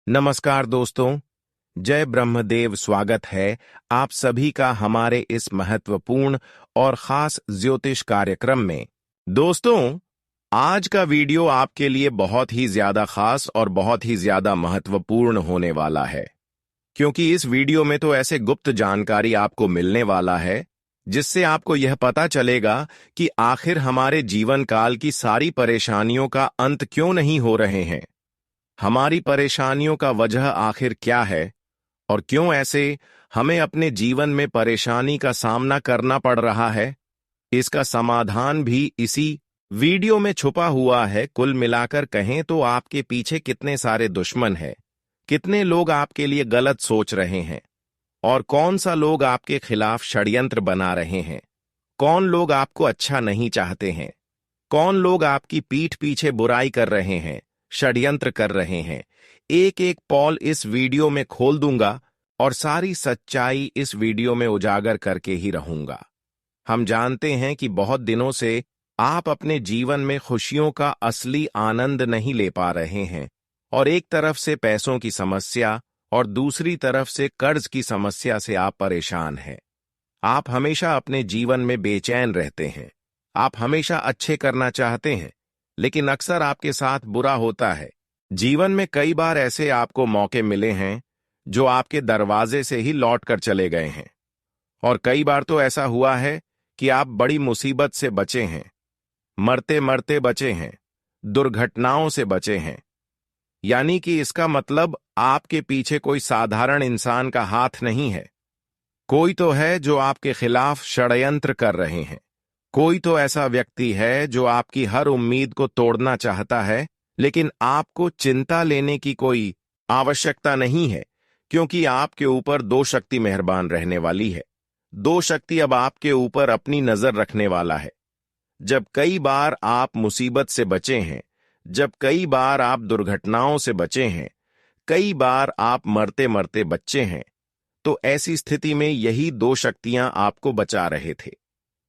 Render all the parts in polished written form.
नमस्कार दोस्तों, जय ब्रह्मदेव। स्वागत है आप सभी का हमारे इस महत्वपूर्ण और खास ज्योतिष कार्यक्रम में। दोस्तों, आज का वीडियो आपके लिए बहुत ही ज्यादा खास और बहुत ही ज्यादा महत्वपूर्ण होने वाला है, क्योंकि इस वीडियो में तो ऐसे गुप्त जानकारी आपको मिलने वाला है जिससे आपको यह पता चलेगा कि आखिर हमारे जीवन काल की सारी परेशानियों का अंत क्यों नहीं हो रहे हैं, हमारी परेशानियों का वजह आखिर क्या है और क्यों ऐसे हमें अपने जीवन में परेशानी का सामना करना पड़ रहा है। इसका समाधान भी इसी वीडियो में छुपा हुआ है। कुल मिलाकर कहें तो आपके पीछे कितने सारे दुश्मन हैं, कितने लोग आपके लिए गलत सोच रहे हैं और कौन सा लोग आपके खिलाफ षड्यंत्र बना रहे हैं, कौन लोग आपको अच्छा नहीं चाहते हैं, कौन लोग आपकी पीठ पीछे बुराई कर रहे हैं, षड्यंत्र कर रहे हैं। एक एक पॉल इस वीडियो में खोल दूंगा और सारी सच्चाई इस वीडियो में उजागर करके ही रहूंगा। हम जानते हैं कि बहुत दिनों से आप अपने जीवन में खुशियों का असली आनंद नहीं ले पा रहे हैं और एक तरफ से पैसों की समस्या और दूसरी तरफ से कर्ज की समस्या से आप परेशान हैं। आप हमेशा अपने जीवन में बेचैन रहते हैं। आप हमेशा अच्छे करना चाहते हैं, लेकिन अक्सर आपके साथ बुरा होता है। जीवन में कई बार ऐसे आपको मौके मिले हैं जो आपके दरवाजे से ही लौट कर चले गए हैं, और कई बार तो ऐसा हुआ है कि आप बड़ी मुसीबत से बचे हैं, मरते मरते बचे हैं, दुर्घटनाओं से बचे हैं। यानी कि इसका मतलब आपके पीछे कोई साधारण इंसान का हाथ नहीं है। कोई तो है जो आपके खिलाफ षड्यंत्र कर रहे हैं। कोई तो ऐसा व्यक्ति है जो आपकी हर उम्मीद को तोड़ना चाहता है, लेकिन आपको चिंता लेने की कोई आवश्यकता नहीं है, क्योंकि आपके ऊपर दो शक्ति मेहरबान रहने वाली है। दो शक्ति अब आपके ऊपर अपनी नजर रखने वाला है। जब कई बार आप मुसीबत से बचे हैं, जब कई बार आप दुर्घटनाओं से बचे हैं, कई बार आप मरते मरते बच्चे हैं, तो ऐसी स्थिति में यही दो शक्तियां आपको बचा रहे थे।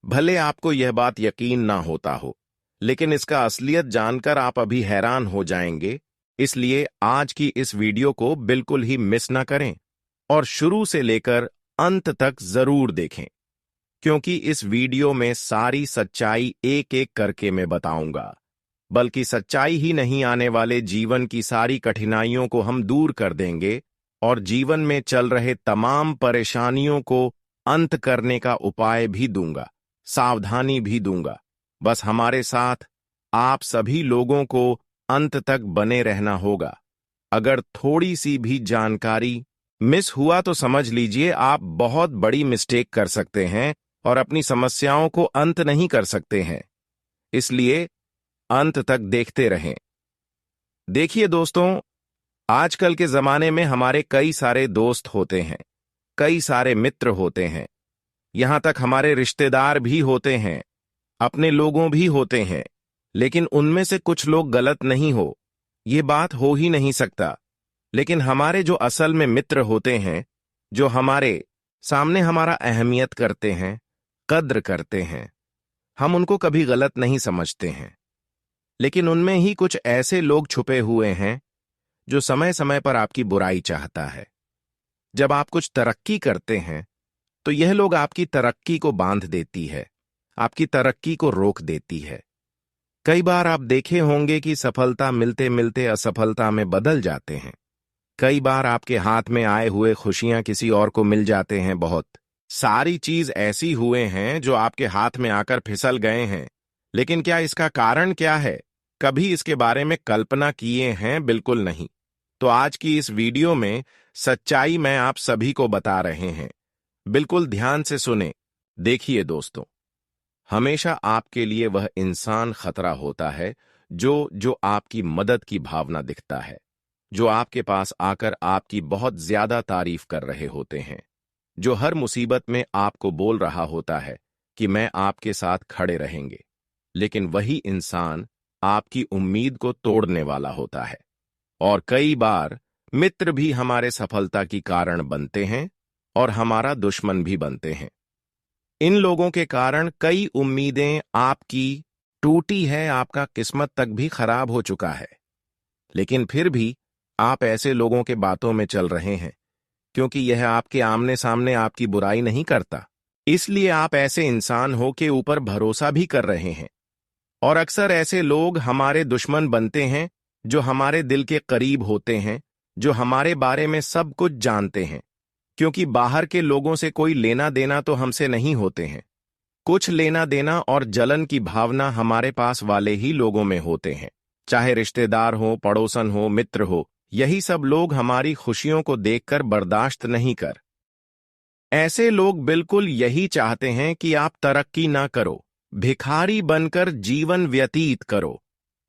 भले आपको यह बात यकीन ना होता हो, लेकिन इसका असलियत जानकर आप अभी हैरान हो जाएंगे। इसलिए आज की इस वीडियो को बिल्कुल ही मिस ना करें और शुरू से लेकर अंत तक जरूर देखें, क्योंकि इस वीडियो में सारी सच्चाई एक एक करके मैं बताऊंगा। बल्कि सच्चाई ही नहीं, आने वाले जीवन की सारी कठिनाइयों को हम दूर कर देंगे और जीवन में चल रहे तमाम परेशानियों को अंत करने का उपाय भी दूंगा, सावधानी भी दूंगा। बस हमारे साथ आप सभी लोगों को अंत तक बने रहना होगा। अगर थोड़ी सी भी जानकारी मिस हुआ तो समझ लीजिए आप बहुत बड़ी मिस्टेक कर सकते हैं और अपनी समस्याओं को अंत नहीं कर सकते हैं। इसलिए अंत तक देखते रहें। देखिए दोस्तों, आजकल के जमाने में हमारे कई सारे दोस्त होते हैं, कई सारे मित्र होते हैं, यहां तक हमारे रिश्तेदार भी होते हैं, अपने लोगों भी होते हैं। लेकिन उनमें से कुछ लोग गलत नहीं हो, ये बात हो ही नहीं सकता। लेकिन हमारे जो असल में मित्र होते हैं, जो हमारे सामने हमारा अहमियत करते हैं, कद्र करते हैं, हम उनको कभी गलत नहीं समझते हैं। लेकिन उनमें ही कुछ ऐसे लोग छुपे हुए हैं जो समय समय पर आपकी बुराई चाहता है। जब आप कुछ तरक्की करते हैं तो यह लोग आपकी तरक्की को बांध देती है, आपकी तरक्की को रोक देती है। कई बार आप देखे होंगे कि सफलता मिलते मिलते असफलता में बदल जाते हैं। कई बार आपके हाथ में आए हुए खुशियां किसी और को मिल जाते हैं। बहुत सारी चीज ऐसी हुए हैं जो आपके हाथ में आकर फिसल गए हैं। लेकिन क्या इसका कारण क्या है, कभी इसके बारे में कल्पना किए हैं? बिल्कुल नहीं। तो आज की इस वीडियो में सच्चाई मैं आप सभी को बता रहे हैं। बिल्कुल ध्यान से सुने। देखिए दोस्तों, हमेशा आपके लिए वह इंसान खतरा होता है जो आपकी मदद की भावना दिखता है, जो आपके पास आकर आपकी बहुत ज्यादा तारीफ कर रहे होते हैं, जो हर मुसीबत में आपको बोल रहा होता है कि मैं आपके साथ खड़े रहेंगे। लेकिन वही इंसान आपकी उम्मीद को तोड़ने वाला होता है। और कई बार मित्र भी हमारे सफलता की कारण बनते हैं और हमारा दुश्मन भी बनते हैं। इन लोगों के कारण कई उम्मीदें आपकी टूटी है, आपका किस्मत तक भी खराब हो चुका है। लेकिन फिर भी आप ऐसे लोगों के बातों में चल रहे हैं क्योंकि यह आपके आमने सामने आपकी बुराई नहीं करता, इसलिए आप ऐसे इंसान हो के ऊपर भरोसा भी कर रहे हैं। और अक्सर ऐसे लोग हमारे दुश्मन बनते हैं जो हमारे दिल के करीब होते हैं, जो हमारे बारे में सब कुछ जानते हैं, क्योंकि बाहर के लोगों से कोई लेना देना तो हमसे नहीं होते हैं। कुछ लेना देना और जलन की भावना हमारे पास वाले ही लोगों में होते हैं, चाहे रिश्तेदार हो, पड़ोसन हो, मित्र हो। यही सब लोग हमारी खुशियों को देखकर बर्दाश्त नहीं कर। ऐसे लोग बिल्कुल यही चाहते हैं कि आप तरक्की ना करो, भिखारी बनकर जीवन व्यतीत करो,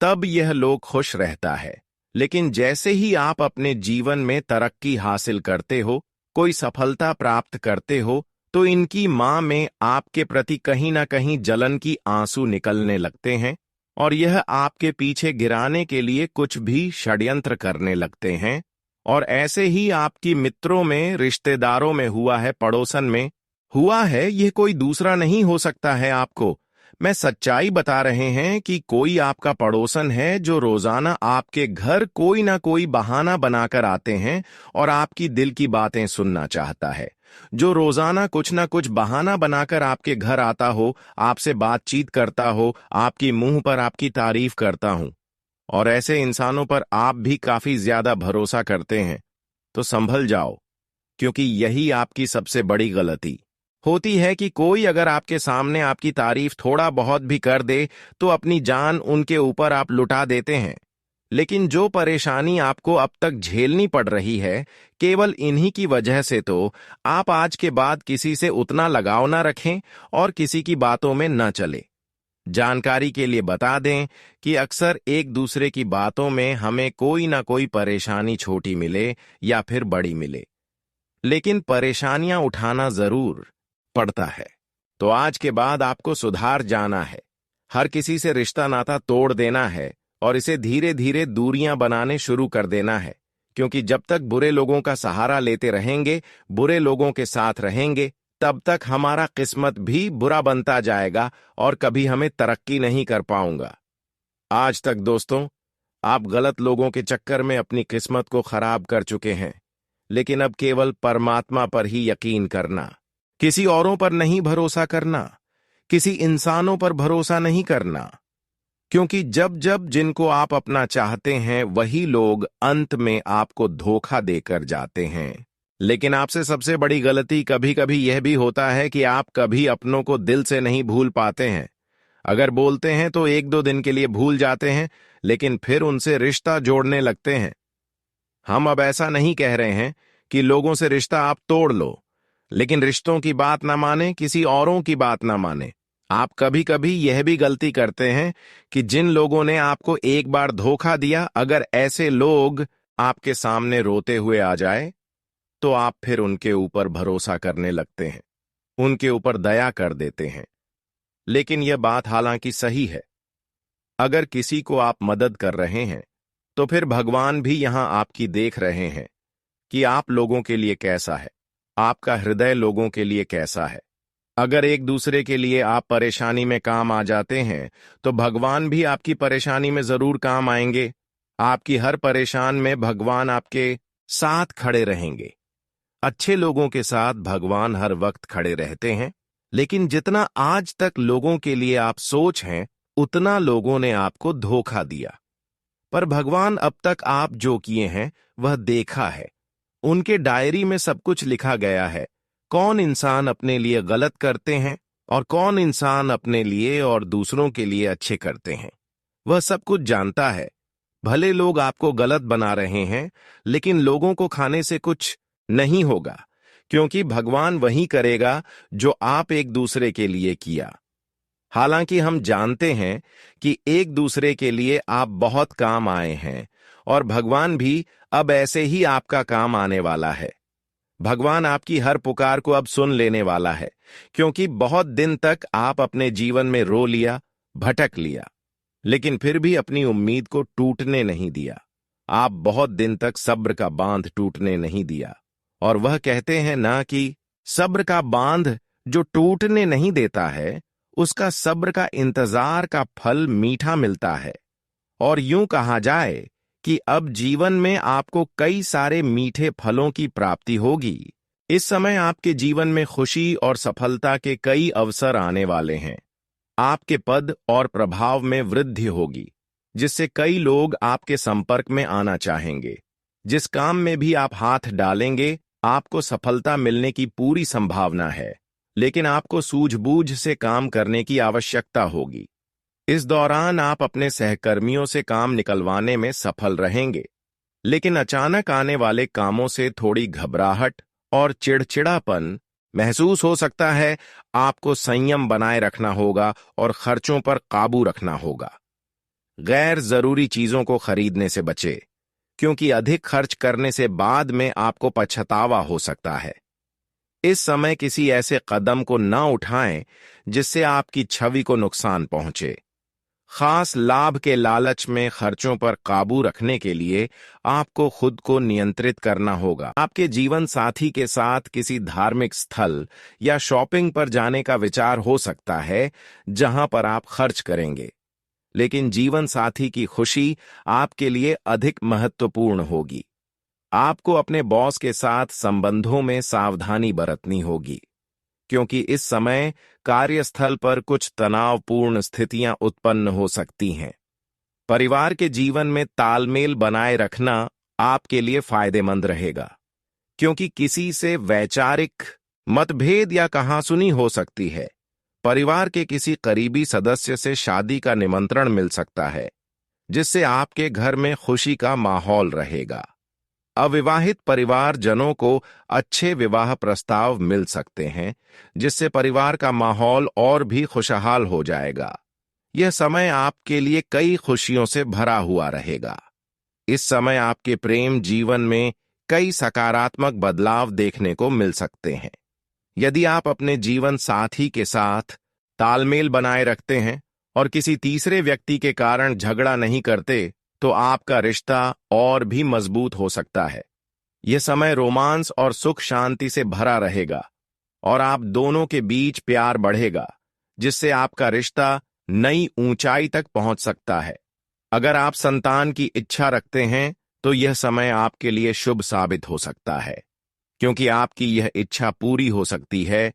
तब यह लोग खुश रहता है। लेकिन जैसे ही आप अपने जीवन में तरक्की हासिल करते हो, कोई सफलता प्राप्त करते हो, तो इनकी मां में आपके प्रति कहीं ना कहीं जलन की आंसू निकलने लगते हैं और यह आपके पीछे गिराने के लिए कुछ भी षड्यंत्र करने लगते हैं। और ऐसे ही आपकी मित्रों में, रिश्तेदारों में हुआ है, पड़ोसन में हुआ है। यह कोई दूसरा नहीं हो सकता है। आपको मैं सच्चाई बता रहे हैं कि कोई आपका पड़ोसन है जो रोजाना आपके घर कोई ना कोई बहाना बनाकर आते हैं और आपकी दिल की बातें सुनना चाहता है, जो रोजाना कुछ ना कुछ बहाना बनाकर आपके घर आता हो, आपसे बातचीत करता हो, आपकी मुंह पर आपकी तारीफ करता हूं। और ऐसे इंसानों पर आप भी काफी ज्यादा भरोसा करते हैं, तो संभल जाओ, क्योंकि यही आपकी सबसे बड़ी गलती होती है कि कोई अगर आपके सामने आपकी तारीफ थोड़ा बहुत भी कर दे तो अपनी जान उनके ऊपर आप लुटा देते हैं। लेकिन जो परेशानी आपको अब तक झेलनी पड़ रही है, केवल इन्हीं की वजह से, तो आप आज के बाद किसी से उतना लगाव ना रखें और किसी की बातों में न चले। जानकारी के लिए बता दें कि अक्सर एक दूसरे की बातों में हमें कोई ना कोई परेशानी छोटी मिले या फिर बड़ी मिले, लेकिन परेशानियां उठाना जरूर पड़ता है। तो आज के बाद आपको सुधार जाना है, हर किसी से रिश्ता नाता तोड़ देना है और इसे धीरे धीरे दूरियां बनाने शुरू कर देना है, क्योंकि जब तक बुरे लोगों का सहारा लेते रहेंगे, बुरे लोगों के साथ रहेंगे, तब तक हमारा किस्मत भी बुरा बनता जाएगा और कभी हमें तरक्की नहीं कर पाऊंगा। आज तक दोस्तों, आप गलत लोगों के चक्कर में अपनी किस्मत को खराब कर चुके हैं, लेकिन अब केवल परमात्मा पर ही यकीन करना, किसी औरों पर नहीं भरोसा करना, किसी इंसानों पर भरोसा नहीं करना, क्योंकि जब जब जिनको आप अपना चाहते हैं वही लोग अंत में आपको धोखा देकर जाते हैं। लेकिन आपसे सबसे बड़ी गलती कभी कभी यह भी होता है कि आप कभी अपनों को दिल से नहीं भूल पाते हैं। अगर बोलते हैं तो एक दो दिन के लिए भूल जाते हैं, लेकिन फिर उनसे रिश्ता जोड़ने लगते हैं। हम अब ऐसा नहीं कह रहे हैं कि लोगों से रिश्ता आप तोड़ लो, लेकिन रिश्तों की बात ना माने, किसी औरों की बात ना माने। आप कभी कभी यह भी गलती करते हैं कि जिन लोगों ने आपको एक बार धोखा दिया, अगर ऐसे लोग आपके सामने रोते हुए आ जाए तो आप फिर उनके ऊपर भरोसा करने लगते हैं, उनके ऊपर दया कर देते हैं। लेकिन यह बात हालांकि सही है, अगर किसी को आप मदद कर रहे हैं तो फिर भगवान भी यहां आपकी देख रहे हैं कि आप लोगों के लिए कैसा है, आपका हृदय लोगों के लिए कैसा है। अगर एक दूसरे के लिए आप परेशानी में काम आ जाते हैं तो भगवान भी आपकी परेशानी में जरूर काम आएंगे। आपकी हर परेशान में भगवान आपके साथ खड़े रहेंगे। अच्छे लोगों के साथ भगवान हर वक्त खड़े रहते हैं, लेकिन जितना आज तक लोगों के लिए आप सोच हैं, उतना लोगों ने आपको धोखा दिया। पर भगवान अब तक आप जो किए हैं वह देखा है, उनके डायरी में सब कुछ लिखा गया है। कौन इंसान अपने लिए गलत करते हैं और कौन इंसान अपने लिए और दूसरों के लिए अच्छे करते हैं, वह सब कुछ जानता है। भले लोग आपको गलत बना रहे हैं, लेकिन लोगों को खाने से कुछ नहीं होगा, क्योंकि भगवान वही करेगा जो आप एक दूसरे के लिए किया। हालांकि हम जानते हैं कि एक दूसरे के लिए आप बहुत काम आए हैं और भगवान भी अब ऐसे ही आपका काम आने वाला है। भगवान आपकी हर पुकार को अब सुन लेने वाला है, क्योंकि बहुत दिन तक आप अपने जीवन में रो लिया, भटक लिया, लेकिन फिर भी अपनी उम्मीद को टूटने नहीं दिया। आप बहुत दिन तक सब्र का बांध टूटने नहीं दिया। और वह कहते हैं ना कि सब्र का बांध जो टूटने नहीं देता है, उसका सब्र का इंतजार का फल मीठा मिलता है। और यूं कहा जाए कि अब जीवन में आपको कई सारे मीठे फलों की प्राप्ति होगी। इस समय आपके जीवन में खुशी और सफलता के कई अवसर आने वाले हैं। आपके पद और प्रभाव में वृद्धि होगी, जिससे कई लोग आपके संपर्क में आना चाहेंगे। जिस काम में भी आप हाथ डालेंगे, आपको सफलता मिलने की पूरी संभावना है, लेकिन आपको सूझबूझ से काम करने की आवश्यकता होगी। इस दौरान आप अपने सहकर्मियों से काम निकलवाने में सफल रहेंगे, लेकिन अचानक आने वाले कामों से थोड़ी घबराहट और चिड़चिड़ापन महसूस हो सकता है। आपको संयम बनाए रखना होगा और खर्चों पर काबू रखना होगा। गैर जरूरी चीजों को खरीदने से बचे, क्योंकि अधिक खर्च करने से बाद में आपको पछतावा हो सकता है। इस समय किसी ऐसे कदम को न उठाएं जिससे आपकी छवि को नुकसान पहुंचे। खास लाभ के लालच में खर्चों पर काबू रखने के लिए आपको खुद को नियंत्रित करना होगा। आपके जीवन साथी के साथ किसी धार्मिक स्थल या शॉपिंग पर जाने का विचार हो सकता है, जहां पर आप खर्च करेंगे, लेकिन जीवन साथी की खुशी आपके लिए अधिक महत्वपूर्ण होगी। आपको अपने बॉस के साथ संबंधों में सावधानी बरतनी होगी, क्योंकि इस समय कार्यस्थल पर कुछ तनावपूर्ण स्थितियां उत्पन्न हो सकती हैं। परिवार के जीवन में तालमेल बनाए रखना आपके लिए फायदेमंद रहेगा, क्योंकि किसी से वैचारिक मतभेद या कहासुनी हो सकती है। परिवार के किसी करीबी सदस्य से शादी का निमंत्रण मिल सकता है, जिससे आपके घर में खुशी का माहौल रहेगा। अविवाहित परिवारजनों को अच्छे विवाह प्रस्ताव मिल सकते हैं, जिससे परिवार का माहौल और भी खुशहाल हो जाएगा। यह समय आपके लिए कई खुशियों से भरा हुआ रहेगा। इस समय आपके प्रेम जीवन में कई सकारात्मक बदलाव देखने को मिल सकते हैं। यदि आप अपने जीवन साथी के साथ तालमेल बनाए रखते हैं और किसी तीसरे व्यक्ति के कारण झगड़ा नहीं करते, तो आपका रिश्ता और भी मजबूत हो सकता है। यह समय रोमांस और सुख शांति से भरा रहेगा और आप दोनों के बीच प्यार बढ़ेगा, जिससे आपका रिश्ता नई ऊंचाई तक पहुंच सकता है। अगर आप संतान की इच्छा रखते हैं, तो यह समय आपके लिए शुभ साबित हो सकता है, क्योंकि आपकी यह इच्छा पूरी हो सकती है।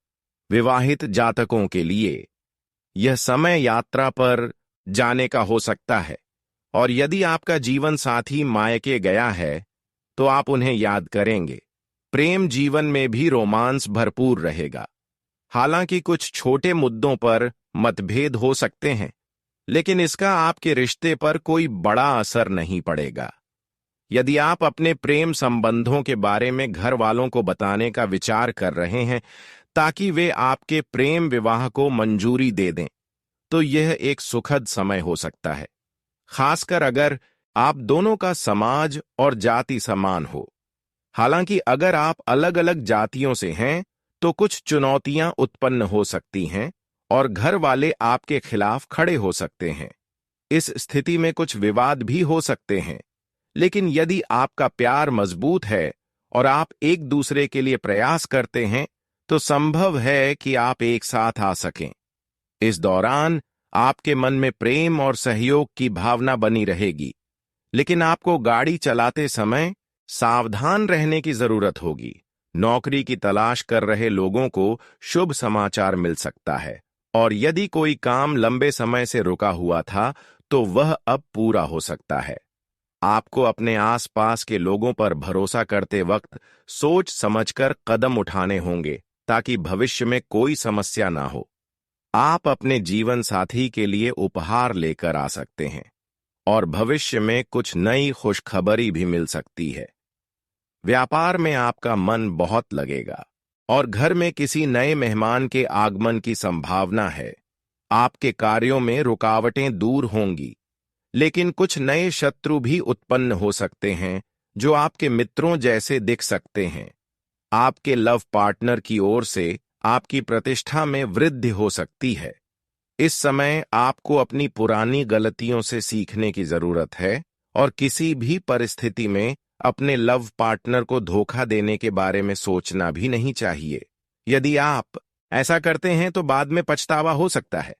विवाहित जातकों के लिए यह समय यात्रा पर जाने का हो सकता है, और यदि आपका जीवन साथी मायके गया है, तो आप उन्हें याद करेंगे। प्रेम जीवन में भी रोमांस भरपूर रहेगा। हालांकि कुछ छोटे मुद्दों पर मतभेद हो सकते हैं, लेकिन इसका आपके रिश्ते पर कोई बड़ा असर नहीं पड़ेगा। यदि आप अपने प्रेम संबंधों के बारे में घर वालों को बताने का विचार कर रहे हैं ताकि वे आपके प्रेम विवाह को मंजूरी दे दें, तो यह एक सुखद समय हो सकता है, खासकर अगर आप दोनों का समाज और जाति समान हो। हालांकि अगर आप अलग अलग जातियों से हैं, तो कुछ चुनौतियां उत्पन्न हो सकती हैं और घर वाले आपके खिलाफ खड़े हो सकते हैं। इस स्थिति में कुछ विवाद भी हो सकते हैं, लेकिन यदि आपका प्यार मजबूत है और आप एक दूसरे के लिए प्रयास करते हैं, तो संभव है कि आप एक साथ आ सकें। इस दौरान आपके मन में प्रेम और सहयोग की भावना बनी रहेगी, लेकिन आपको गाड़ी चलाते समय सावधान रहने की जरूरत होगी। नौकरी की तलाश कर रहे लोगों को शुभ समाचार मिल सकता है, और यदि कोई काम लंबे समय से रुका हुआ था, तो वह अब पूरा हो सकता है। आपको अपने आसपास के लोगों पर भरोसा करते वक्त सोच समझकर कदम उठाने होंगे, ताकि भविष्य में कोई समस्या ना हो। आप अपने जीवन साथी के लिए उपहार लेकर आ सकते हैं, और भविष्य में कुछ नई खुशखबरी भी मिल सकती है। व्यापार में आपका मन बहुत लगेगा, और घर में किसी नए मेहमान के आगमन की संभावना है। आपके कार्यों में रुकावटें दूर होंगी, लेकिन कुछ नए शत्रु भी उत्पन्न हो सकते हैं, जो आपके मित्रों जैसे दिख सकते हैं। आपके लव पार्टनर की ओर से आपकी प्रतिष्ठा में वृद्धि हो सकती है। इस समय आपको अपनी पुरानी गलतियों से सीखने की जरूरत है, और किसी भी परिस्थिति में अपने लव पार्टनर को धोखा देने के बारे में सोचना भी नहीं चाहिए। यदि आप ऐसा करते हैं, तो बाद में पछतावा हो सकता है।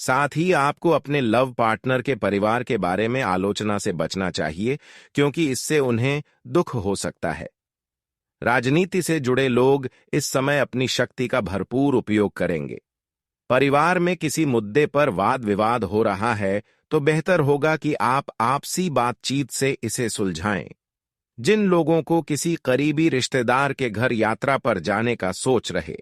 साथ ही आपको अपने लव पार्टनर के परिवार के बारे में आलोचना से बचना चाहिए, क्योंकि इससे उन्हें दुख हो सकता है। राजनीति से जुड़े लोग इस समय अपनी शक्ति का भरपूर उपयोग करेंगे। परिवार में किसी मुद्दे पर वाद विवाद हो रहा है तो बेहतर होगा कि आप आपसी बातचीत से इसे सुलझाएं। जिन लोगों को किसी करीबी रिश्तेदार के घर यात्रा पर जाने का सोच रहे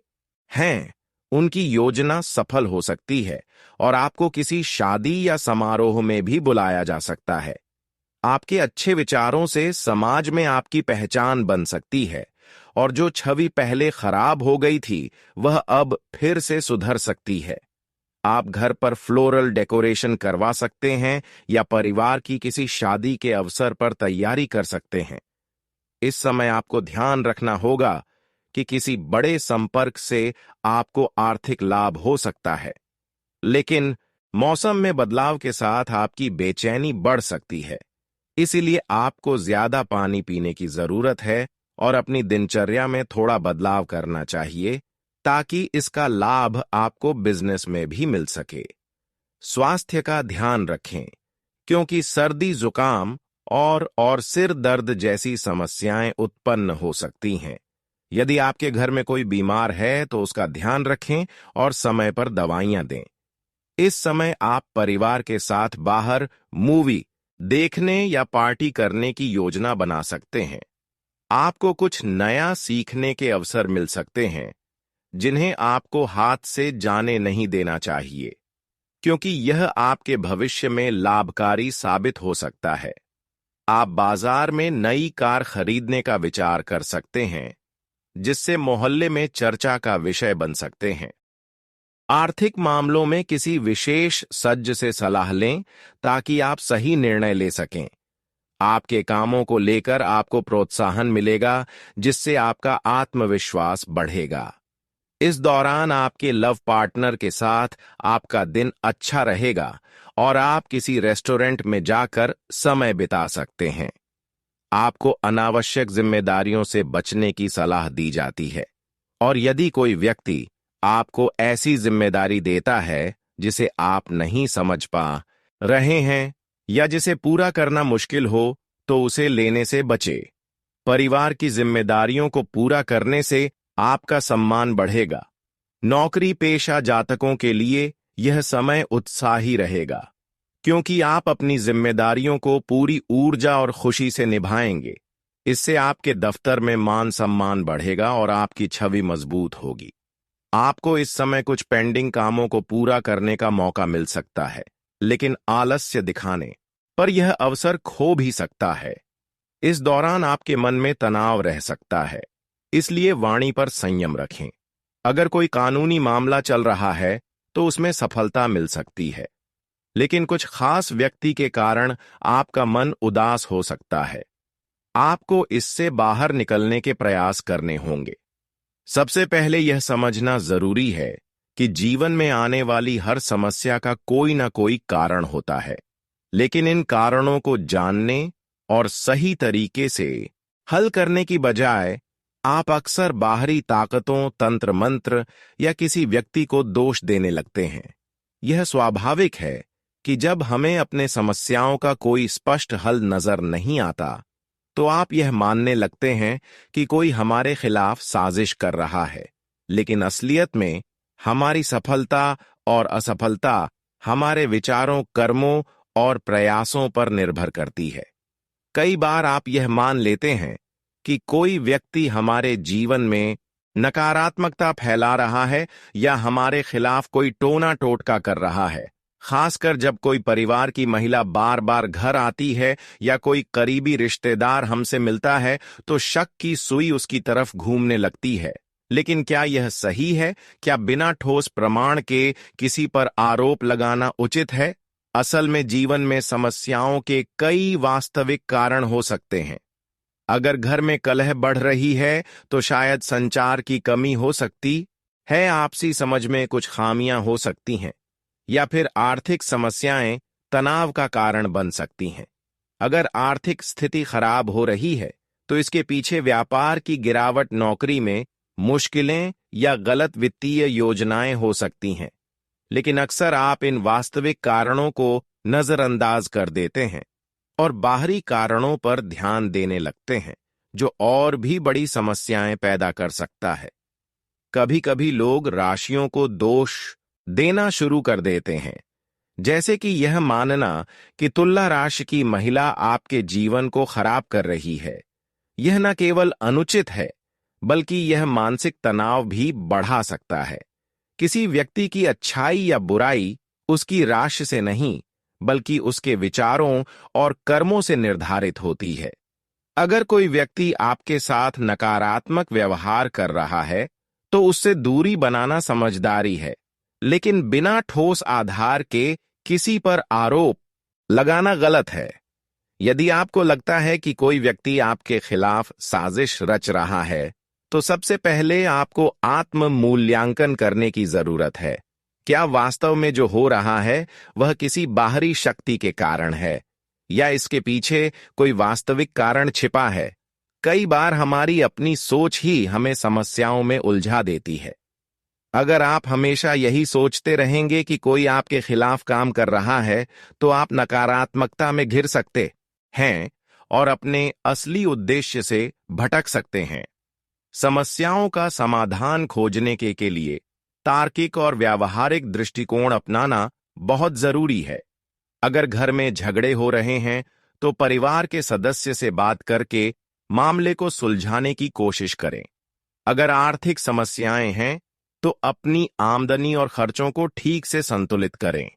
हैं, उनकी योजना सफल हो सकती है और आपको किसी शादी या समारोह में भी बुलाया जा सकता है। आपके अच्छे विचारों से समाज में आपकी पहचान बन सकती है और जो छवि पहले खराब हो गई थी वह अब फिर से सुधर सकती है। आप घर पर फ्लोरल डेकोरेशन करवा सकते हैं या परिवार की किसी शादी के अवसर पर तैयारी कर सकते हैं। इस समय आपको ध्यान रखना होगा कि किसी बड़े संपर्क से आपको आर्थिक लाभ हो सकता है, लेकिन मौसम में बदलाव के साथ आपकी बेचैनी बढ़ सकती है। इसीलिए आपको ज्यादा पानी पीने की जरूरत है और अपनी दिनचर्या में थोड़ा बदलाव करना चाहिए ताकि इसका लाभ आपको बिजनेस में भी मिल सके। स्वास्थ्य का ध्यान रखें, क्योंकि सर्दी, जुकाम और सिर दर्द जैसी समस्याएं उत्पन्न हो सकती हैं। यदि आपके घर में कोई बीमार है तो उसका ध्यान रखें और समय पर दवाइयां दें। इस समय आप परिवार के साथ बाहर मूवी देखने या पार्टी करने की योजना बना सकते हैं। आपको कुछ नया सीखने के अवसर मिल सकते हैं, जिन्हें आपको हाथ से जाने नहीं देना चाहिए, क्योंकि यह आपके भविष्य में लाभकारी साबित हो सकता है। आप बाजार में नई कार खरीदने का विचार कर सकते हैं, जिससे मोहल्ले में चर्चा का विषय बन सकते हैं। आर्थिक मामलों में किसी विशेष सज्ज से सलाह लें ताकि आप सही निर्णय ले सकें। आपके कामों को लेकर आपको प्रोत्साहन मिलेगा, जिससे आपका आत्मविश्वास बढ़ेगा। इस दौरान आपके लव पार्टनर के साथ आपका दिन अच्छा रहेगा और आप किसी रेस्टोरेंट में जाकर समय बिता सकते हैं। आपको अनावश्यक जिम्मेदारियों से बचने की सलाह दी जाती है, और यदि कोई व्यक्ति आपको ऐसी जिम्मेदारी देता है जिसे आप नहीं समझ पा रहे हैं या जिसे पूरा करना मुश्किल हो, तो उसे लेने से बचे। परिवार की जिम्मेदारियों को पूरा करने से आपका सम्मान बढ़ेगा। नौकरी पेशा जातकों के लिए यह समय उत्साही रहेगा, क्योंकि आप अपनी जिम्मेदारियों को पूरी ऊर्जा और खुशी से निभाएंगे। इससे आपके दफ्तर में मान सम्मान बढ़ेगा और आपकी छवि मजबूत होगी। आपको इस समय कुछ पेंडिंग कामों को पूरा करने का मौका मिल सकता है, लेकिन आलस्य दिखाने पर यह अवसर खो भी सकता है। इस दौरान आपके मन में तनाव रह सकता है, इसलिए वाणी पर संयम रखें। अगर कोई कानूनी मामला चल रहा है तो उसमें सफलता मिल सकती है, लेकिन कुछ खास व्यक्ति के कारण आपका मन उदास हो सकता है। आपको इससे बाहर निकलने के प्रयास करने होंगे। सबसे पहले यह समझना जरूरी है कि जीवन में आने वाली हर समस्या का कोई ना कोई कारण होता है, लेकिन इन कारणों को जानने और सही तरीके से हल करने की बजाय आप अक्सर बाहरी ताकतों, तंत्र मंत्र या किसी व्यक्ति को दोष देने लगते हैं। यह स्वाभाविक है कि जब हमें अपने समस्याओं का कोई स्पष्ट हल नजर नहीं आता, तो आप यह मानने लगते हैं कि कोई हमारे खिलाफ साजिश कर रहा है, लेकिन असलियत में हमारी सफलता और असफलता हमारे विचारों, कर्मों और प्रयासों पर निर्भर करती है। कई बार आप यह मान लेते हैं कि कोई व्यक्ति हमारे जीवन में नकारात्मकता फैला रहा है या हमारे खिलाफ कोई टोना टोटका कर रहा है। खासकर जब कोई परिवार की महिला बार बार घर आती है या कोई करीबी रिश्तेदार हमसे मिलता है, तो शक की सुई उसकी तरफ घूमने लगती है। लेकिन क्या यह सही है? क्या बिना ठोस प्रमाण के किसी पर आरोप लगाना उचित है? असल में जीवन में समस्याओं के कई वास्तविक कारण हो सकते हैं। अगर घर में कलह बढ़ रही है तो शायद संचार की कमी हो सकती है, आपसी समझ में कुछ खामियां हो सकती हैं, या फिर आर्थिक समस्याएं तनाव का कारण बन सकती हैं। अगर आर्थिक स्थिति खराब हो रही है तो इसके पीछे व्यापार की गिरावट, नौकरी में मुश्किलें या गलत वित्तीय योजनाएं हो सकती हैं। लेकिन अक्सर आप इन वास्तविक कारणों को नजरअंदाज कर देते हैं और बाहरी कारणों पर ध्यान देने लगते हैं, जो और भी बड़ी समस्याएं पैदा कर सकता है। कभी कभी लोग राशियों को दोष देना शुरू कर देते हैं, जैसे कि यह मानना कि तुला राशि की महिला आपके जीवन को खराब कर रही है। यह न केवल अनुचित है, बल्कि यह मानसिक तनाव भी बढ़ा सकता है। किसी व्यक्ति की अच्छाई या बुराई उसकी राशि से नहीं, बल्कि उसके विचारों और कर्मों से निर्धारित होती है। अगर कोई व्यक्ति आपके साथ नकारात्मक व्यवहार कर रहा है, तो उससे दूरी बनाना समझदारी है, लेकिन बिना ठोस आधार के किसी पर आरोप लगाना गलत है। यदि आपको लगता है कि कोई व्यक्ति आपके खिलाफ साजिश रच रहा है, तो सबसे पहले आपको आत्म मूल्यांकन करने की जरूरत है। क्या वास्तव में जो हो रहा है वह किसी बाहरी शक्ति के कारण है, या इसके पीछे कोई वास्तविक कारण छिपा है? कई बार हमारी अपनी सोच ही हमें समस्याओं में उलझा देती है। अगर आप हमेशा यही सोचते रहेंगे कि कोई आपके खिलाफ काम कर रहा है, तो आप नकारात्मकता में घिर सकते हैं और अपने असली उद्देश्य से भटक सकते हैं। समस्याओं का समाधान खोजने के लिए तार्किक और व्यावहारिक दृष्टिकोण अपनाना बहुत जरूरी है। अगर घर में झगड़े हो रहे हैं, तो परिवार के सदस्य से बात करके मामले को सुलझाने की कोशिश करें। अगर आर्थिक समस्याएं हैं, तो अपनी आमदनी और खर्चों को ठीक से संतुलित करें।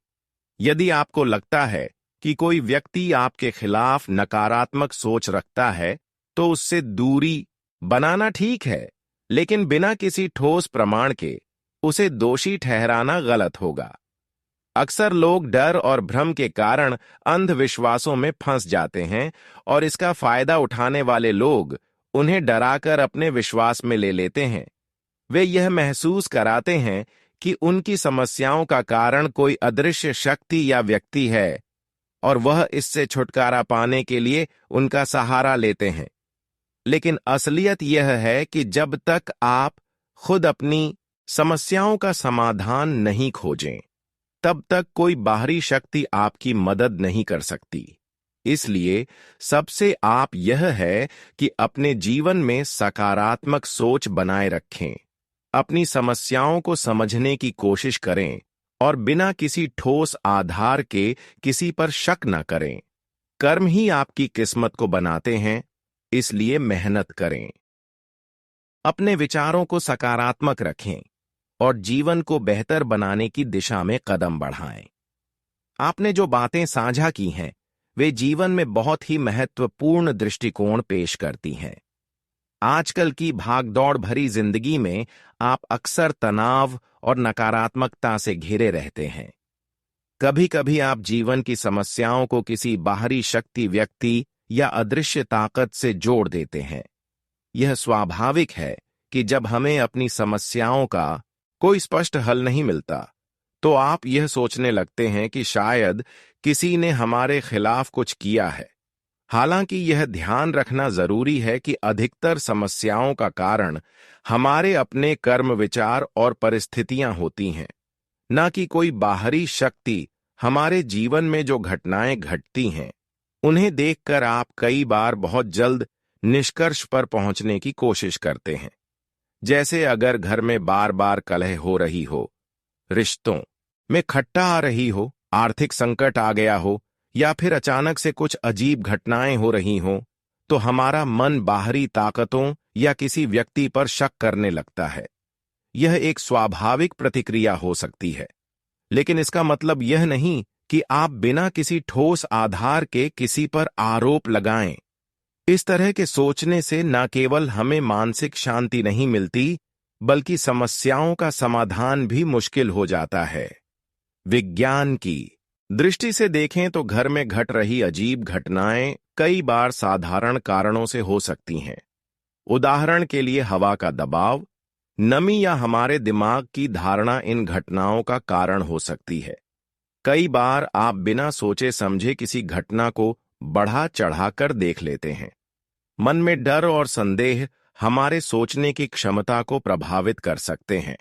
यदि आपको लगता है कि कोई व्यक्ति आपके खिलाफ नकारात्मक सोच रखता है, तो उससे दूरी बनाना ठीक है, लेकिन बिना किसी ठोस प्रमाण के उसे दोषी ठहराना गलत होगा। अक्सर लोग डर और भ्रम के कारण अंधविश्वासों में फंस जाते हैं, और इसका फायदा उठाने वाले लोग उन्हें डराकर अपने विश्वास में ले लेते हैं। वे यह महसूस कराते हैं कि उनकी समस्याओं का कारण कोई अदृश्य शक्ति या व्यक्ति है, और वह इससे छुटकारा पाने के लिए उनका सहारा लेते हैं। लेकिन असलियत यह है कि जब तक आप खुद अपनी समस्याओं का समाधान नहीं खोजें, तब तक कोई बाहरी शक्ति आपकी मदद नहीं कर सकती। इसलिए सबसे आप यह है कि अपने जीवन में सकारात्मक सोच बनाए रखें, अपनी समस्याओं को समझने की कोशिश करें और बिना किसी ठोस आधार के किसी पर शक न करें। कर्म ही आपकी किस्मत को बनाते हैं, इसलिए मेहनत करें। अपने विचारों को सकारात्मक रखें और जीवन को बेहतर बनाने की दिशा में कदम बढ़ाएं। आपने जो बातें साझा की हैं, वे जीवन में बहुत ही महत्वपूर्ण दृष्टिकोण पेश करती हैं। आजकल की भागदौड़ भरी जिंदगी में आप अक्सर तनाव और नकारात्मकता से घिरे रहते हैं। कभी कभी आप जीवन की समस्याओं को किसी बाहरी शक्ति, व्यक्ति या अदृश्य ताकत से जोड़ देते हैं। यह स्वाभाविक है कि जब हमें अपनी समस्याओं का कोई स्पष्ट हल नहीं मिलता, तो आप यह सोचने लगते हैं कि शायद किसी ने हमारे खिलाफ कुछ किया है। हालांकि यह ध्यान रखना जरूरी है कि अधिकतर समस्याओं का कारण हमारे अपने कर्म, विचार और परिस्थितियां होती हैं, न कि कोई बाहरी शक्ति। हमारे जीवन में जो घटनाएं घटती हैं, उन्हें देखकर आप कई बार बहुत जल्द निष्कर्ष पर पहुंचने की कोशिश करते हैं। जैसे अगर घर में बार बार कलह हो रही हो, रिश्तों में खट्टा आ रही हो, आर्थिक संकट आ गया हो, या फिर अचानक से कुछ अजीब घटनाएं हो रही हों, तो हमारा मन बाहरी ताकतों या किसी व्यक्ति पर शक करने लगता है। यह एक स्वाभाविक प्रतिक्रिया हो सकती है, लेकिन इसका मतलब यह नहीं कि आप बिना किसी ठोस आधार के किसी पर आरोप लगाएं। इस तरह के सोचने से न केवल हमें मानसिक शांति नहीं मिलती, बल्कि समस्याओं का समाधान भी मुश्किल हो जाता है। विज्ञान की दृष्टि से देखें तो घर में घट रही अजीब घटनाएं कई बार साधारण कारणों से हो सकती हैं। उदाहरण के लिए हवा का दबाव, नमी या हमारे दिमाग की धारणा इन घटनाओं का कारण हो सकती है। कई बार आप बिना सोचे समझे किसी घटना को बढ़ा चढ़ाकर देख लेते हैं। मन में डर और संदेह हमारे सोचने की क्षमता को प्रभावित कर सकते हैं।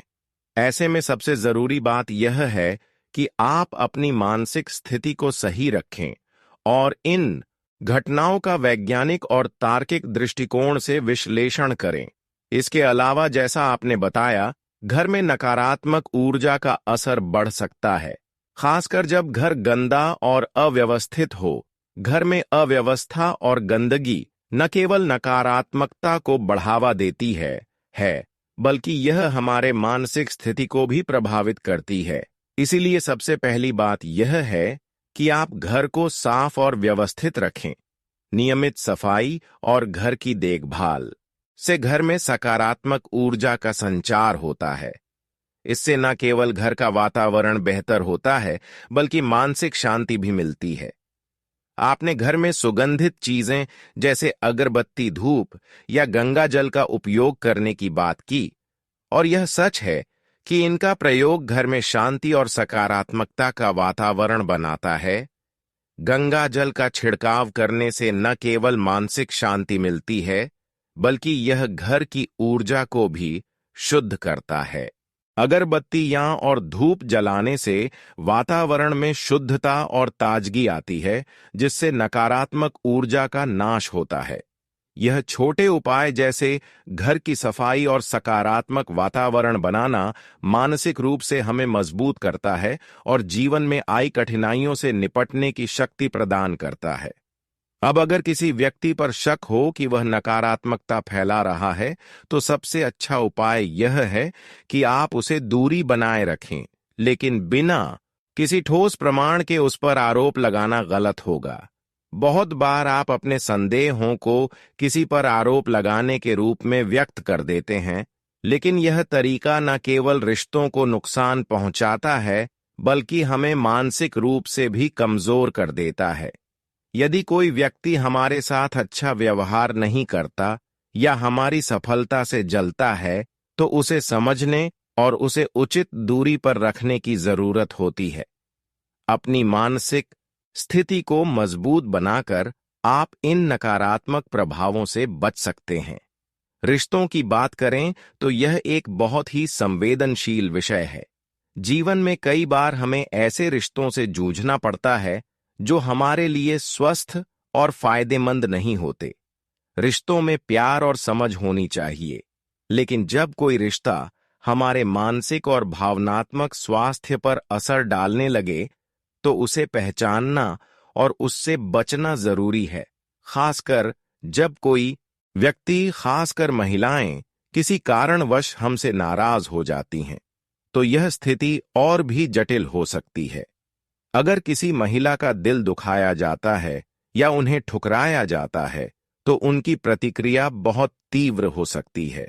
ऐसे में सबसे जरूरी बात यह है कि आप अपनी मानसिक स्थिति को सही रखें और इन घटनाओं का वैज्ञानिक और तार्किक दृष्टिकोण से विश्लेषण करें। इसके अलावा, जैसा आपने बताया, घर में नकारात्मक ऊर्जा का असर बढ़ सकता है, खासकर जब घर गंदा और अव्यवस्थित हो। घर में अव्यवस्था और गंदगी न केवल नकारात्मकता को बढ़ावा देती है, बल्कि यह हमारे मानसिक स्थिति को भी प्रभावित करती है। इसीलिए सबसे पहली बात यह है कि आप घर को साफ और व्यवस्थित रखें। नियमित सफाई और घर की देखभाल से घर में सकारात्मक ऊर्जा का संचार होता है। इससे न केवल घर का वातावरण बेहतर होता है, बल्कि मानसिक शांति भी मिलती है। आपने घर में सुगंधित चीजें जैसे अगरबत्ती, धूप या गंगा जल का उपयोग करने की बात की, और यह सच है कि इनका प्रयोग घर में शांति और सकारात्मकता का वातावरण बनाता है। गंगा जल का छिड़काव करने से न केवल मानसिक शांति मिलती है, बल्कि यह घर की ऊर्जा को भी शुद्ध करता है। अगरबत्तियां और धूप जलाने से वातावरण में शुद्धता और ताजगी आती है, जिससे नकारात्मक ऊर्जा का नाश होता है। यह छोटे उपाय जैसे घर की सफाई और सकारात्मक वातावरण बनाना मानसिक रूप से हमें मजबूत करता है और जीवन में आई कठिनाइयों से निपटने की शक्ति प्रदान करता है। अब अगर किसी व्यक्ति पर शक हो कि वह नकारात्मकता फैला रहा है, तो सबसे अच्छा उपाय यह है कि आप उसे दूरी बनाए रखें, लेकिन बिना किसी ठोस प्रमाण के उस पर आरोप लगाना गलत होगा। बहुत बार आप अपने संदेहों को किसी पर आरोप लगाने के रूप में व्यक्त कर देते हैं, लेकिन यह तरीका न केवल रिश्तों को नुकसान पहुंचाता है, बल्कि हमें मानसिक रूप से भी कमजोर कर देता है। यदि कोई व्यक्ति हमारे साथ अच्छा व्यवहार नहीं करता या हमारी सफलता से जलता है, तो उसे समझने और उसे उचित दूरी पर रखने की जरूरत होती है। अपनी मानसिक स्थिति को मजबूत बनाकर आप इन नकारात्मक प्रभावों से बच सकते हैं। रिश्तों की बात करें तो यह एक बहुत ही संवेदनशील विषय है। जीवन में कई बार हमें ऐसे रिश्तों से जूझना पड़ता है जो हमारे लिए स्वस्थ और फायदेमंद नहीं होते। रिश्तों में प्यार और समझ होनी चाहिए, लेकिन जब कोई रिश्ता हमारे मानसिक और भावनात्मक स्वास्थ्य पर असर डालने लगे, तो उसे पहचानना और उससे बचना जरूरी है। खासकर जब कोई व्यक्ति, खासकर महिलाएं, किसी कारणवश हमसे नाराज हो जाती हैं, तो यह स्थिति और भी जटिल हो सकती है। अगर किसी महिला का दिल दुखाया जाता है या उन्हें ठुकराया जाता है, तो उनकी प्रतिक्रिया बहुत तीव्र हो सकती है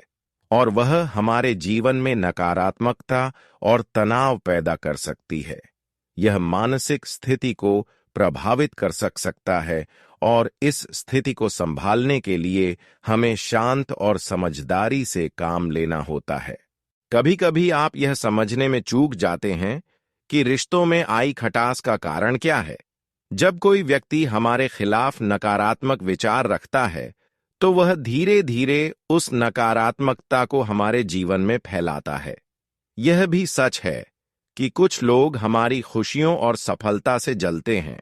और वह हमारे जीवन में नकारात्मकता और तनाव पैदा कर सकती है। यह मानसिक स्थिति को प्रभावित कर सकता है और इस स्थिति को संभालने के लिए हमें शांत और समझदारी से काम लेना होता है। कभी-कभी आप यह समझने में चूक जाते हैं कि रिश्तों में आई खटास का कारण क्या है। जब कोई व्यक्ति हमारे खिलाफ नकारात्मक विचार रखता है, तो वह धीरे धीरे उस नकारात्मकता को हमारे जीवन में फैलाता है। यह भी सच है कि कुछ लोग हमारी खुशियों और सफलता से जलते हैं,